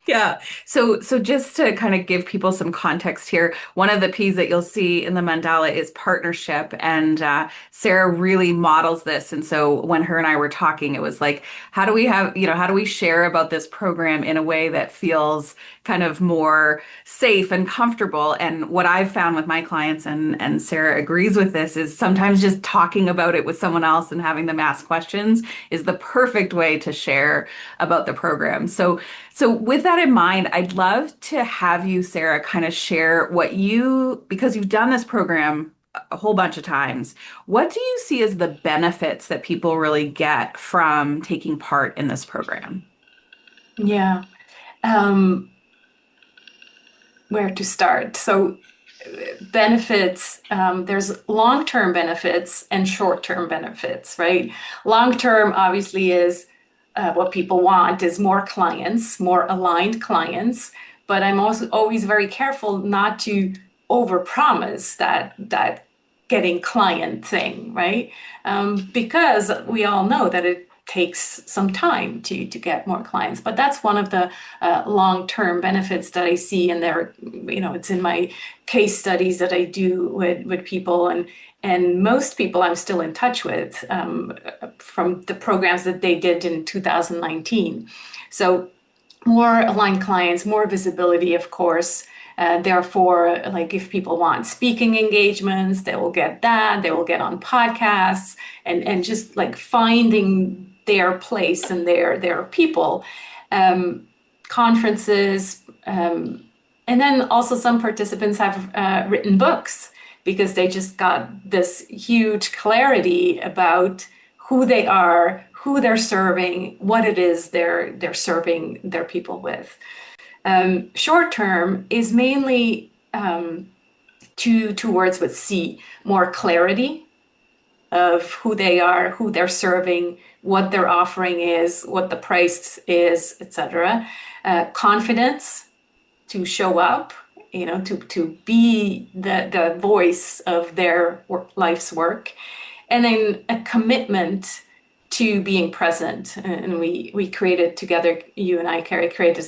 Yeah. So just to kind of give people some context here, one of the P's that you'll see in the mandala is partnership, and Sarah really models this. And so when her and I were talking, it was like, how do we have, how do we share about this program in a way that feels kind of more safe and comfortable? And what I've found with my clients, and Sarah agrees with this, is sometimes just talking about it with someone else and having them ask questions is the perfect way to share about the program. So with that in mind, I'd love to have you, Sarah, kind of share because you've done this program a whole bunch of times, what do you see as the benefits that people really get from taking part in this program? Yeah. Um, where to start? So benefits, there's long-term benefits and short-term benefits, right? Long-term obviously is what people want is more clients, more aligned clients, but I'm also always very careful not to overpromise that getting client thing, right? Because we all know that it takes some time to get more clients, but that's one of the long-term benefits that I see in there. It's in my case studies that I do with people, and most people I'm still in touch with from the programs that they did in 2019. So more aligned clients, more visibility, of course. Therefore, like if people want speaking engagements, they will get that. They will get on podcasts and just like finding their place and their people. Um, Conferences, and then also some participants have written books because they just got this huge clarity about who they are, who they're serving, what it is they're serving their people with. Short term is mainly two words with C, more clarity of who they are, who they're serving, what their offering is, what the price is, etc. Confidence to show up, to be the voice of their life's work, and then a commitment to being present. And we created together, you and I, Kerry, created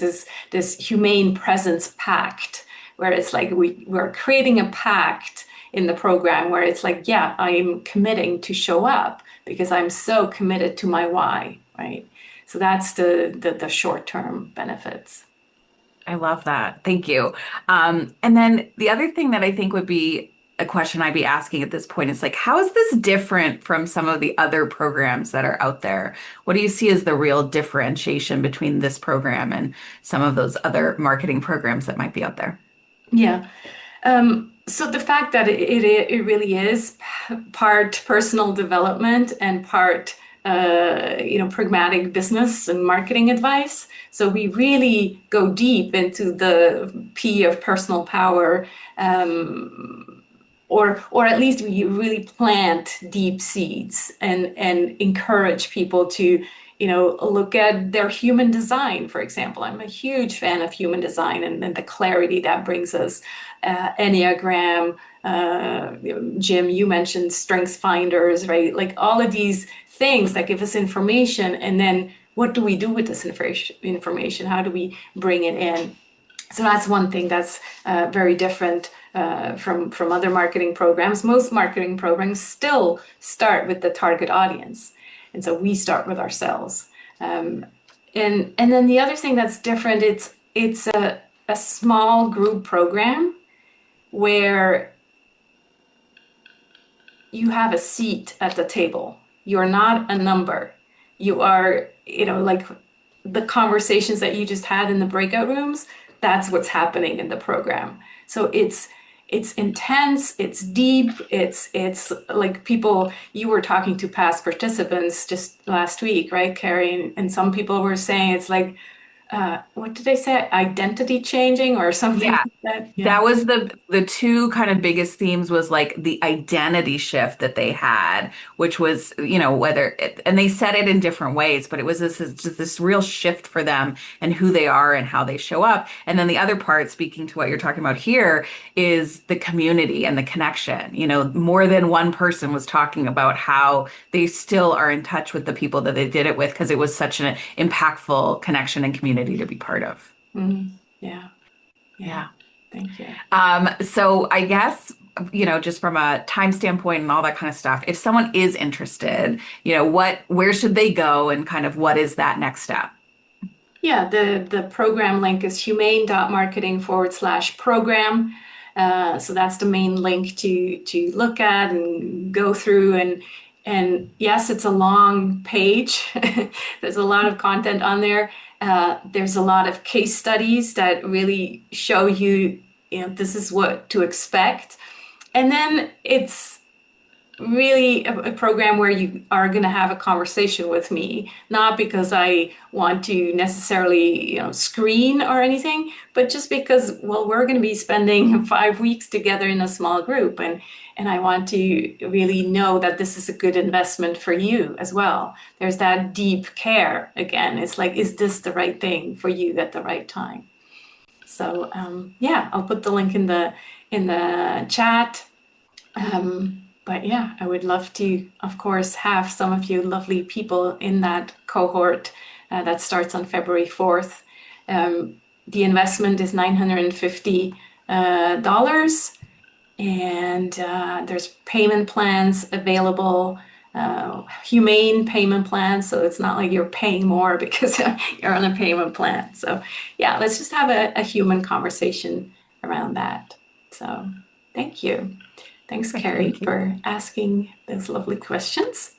this humane presence pact, where it's like we're creating a pact in the program where it's like, yeah, I'm committing to show up because I'm so committed to my why, right? So that's the short-term benefits. I love that. Thank you. And then the other thing that I think would be a question I'd be asking at this point is like, how is this different from some of the other programs that are out there? What do you see as the real differentiation between this program and some of those other marketing programs that might be out there? Yeah. So the fact that it really is part personal development and part pragmatic business and marketing advice. So we really go deep into the P of personal power, or at least we really plant deep seeds and encourage people to look at their human design, for example. I'm a huge fan of human design and the clarity that brings us. Enneagram, Jim, you mentioned strengths finders, right? Like all of these things that give us information, and then what do we do with this information? How do we bring it in? So that's one thing that's very different from other marketing programs. Most marketing programs still start with the target audience, and so we start with ourselves. Um, and then the other thing that's different, it's a small group program where you have a seat at the table. You're not a number. You are, like the conversations that you just had in the breakout rooms, that's what's happening in the program. So it's intense, it's deep, it's like people you were talking to past participants just last week, right, Carrie? And some people were saying it's like what did they say? Identity changing or something Yeah, like that. Yeah. that was the two kind of biggest themes was like the identity shift that they had, which was, and they said it in different ways, but it was just this real shift for them and who they are and how they show up. And then the other part, speaking to what you're talking about here, is the community and the connection. More than one person was talking about how they still are in touch with the people that they did it with because it was such an impactful connection and community to be part of. Yeah. Yeah. Yeah. Thank you. So I guess, just from a time standpoint and all that kind of stuff, if someone is interested, where should they go and kind of what is that next step? Yeah, the program link is humane.marketing/program. So that's the main link to look at and go through, and yes, it's a long page. There's a lot of content on there. There's a lot of case studies that really show you, this is what to expect. And then it's really a program where you are going to have a conversation with me, not because I want to necessarily, screen or anything, but just because, well, we're going to be spending 5 weeks together in a small group, and I want to really know that this is a good investment for you as well. There's that deep care again. It's like, is this the right thing for you at the right time? So yeah, I'll put the link in the chat. But yeah, I would love to, of course, have some of you lovely people in that cohort that starts on February 4th. The investment is $950, and there's payment plans available, humane payment plans. So it's not like you're paying more because you're on a payment plan. So yeah, let's just have a human conversation around that. So thank you. Thanks, Perfect. Kerry, Thank you. for asking those lovely questions.